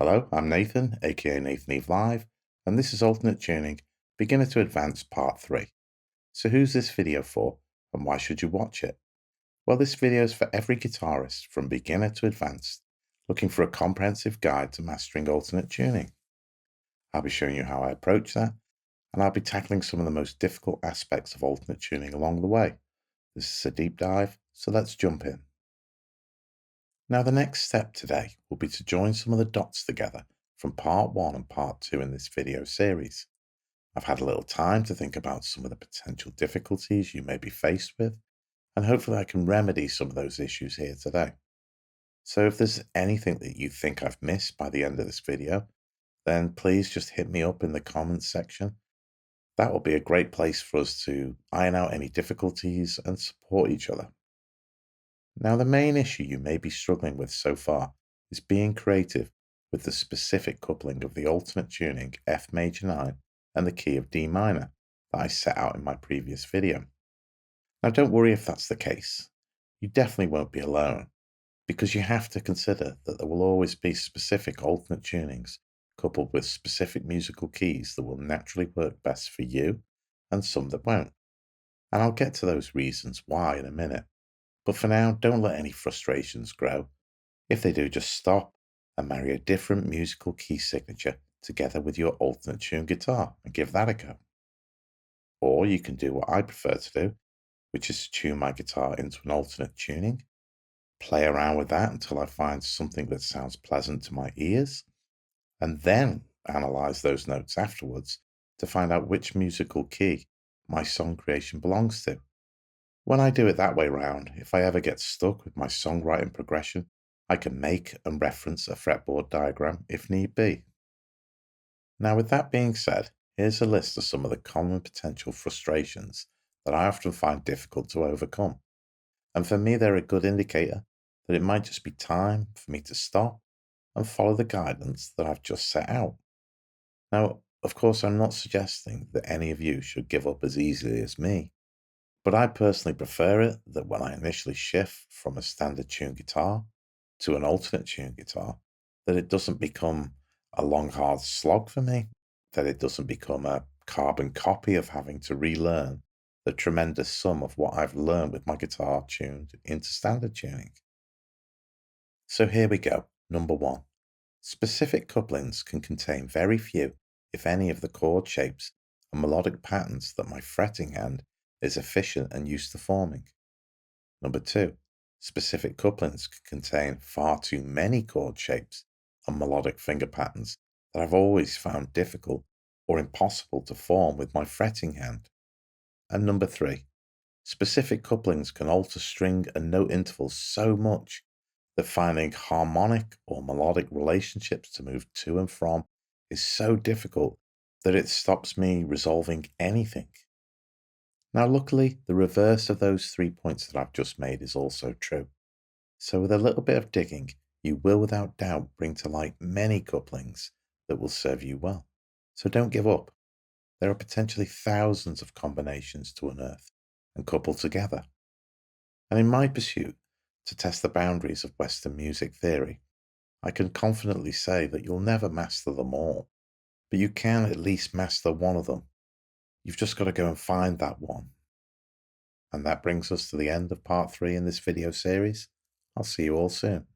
Hello, I'm Nathan, aka Nathan Eve Live, and this is Alternate Tuning, Beginner to Advanced Part 3. So who's this video for, and why should you watch it? Well, this video is for every guitarist, from beginner to advanced, looking for a comprehensive guide to mastering alternate tuning. I'll be showing you how I approach that, and I'll be tackling some of the most difficult aspects of alternate tuning along the way. This is a deep dive, so let's jump in. Now, the next step today will be to join some of the dots together from part 1 and part 2 in this video series. I've had a little time to think about some of the potential difficulties you may be faced with, and hopefully I can remedy some of those issues here today. So if there's anything that you think I've missed by the end of this video, then please just hit me up in the comments section. That will be a great place for us to iron out any difficulties and support each other. Now, the main issue you may be struggling with so far is being creative with the specific coupling of the alternate tuning F major 9 and the key of D minor that I set out in my previous video. Now, don't worry if that's the case. You definitely won't be alone, because you have to consider that there will always be specific alternate tunings coupled with specific musical keys that will naturally work best for you and some that won't. And I'll get to those reasons why in a minute. But for now, don't let any frustrations grow. If they do, just stop and marry a different musical key signature together with your alternate tune guitar and give that a go. Or you can do what I prefer to do, which is to tune my guitar into an alternate tuning, play around with that until I find something that sounds pleasant to my ears, and then analyze those notes afterwards to find out which musical key my song creation belongs to. When I do it that way round, if I ever get stuck with my songwriting progression, I can make and reference a fretboard diagram if need be. Now, with that being said, here's a list of some of the common potential frustrations that I often find difficult to overcome. And for me, they're a good indicator that it might just be time for me to stop and follow the guidance that I've just set out. Now, of course, I'm not suggesting that any of you should give up as easily as me. But I personally prefer it that when I initially shift from a standard tune guitar to an alternate tune guitar, that it doesn't become a long, hard slog for me, that it doesn't become a carbon copy of having to relearn the tremendous sum of what I've learned with my guitar tuned into standard tuning. So here we go. Number 1. Specific couplings can contain very few, if any, of the chord shapes and melodic patterns that my fretting hand is efficient and used to forming. Number 2, specific couplings can contain far too many chord shapes and melodic finger patterns that I've always found difficult or impossible to form with my fretting hand. And number 3, specific couplings can alter string and note intervals so much that finding harmonic or melodic relationships to move to and from is so difficult that it stops me resolving anything. Now, luckily, the reverse of those 3 points that I've just made is also true. So with a little bit of digging, you will without doubt bring to light many couplings that will serve you well. So don't give up. There are potentially thousands of combinations to unearth and couple together. And in my pursuit to test the boundaries of Western music theory, I can confidently say that you'll never master them all, but you can at least master one of them. You've just got to go and find that one. And that brings us to the end of part 3 in this video series. I'll see you all soon.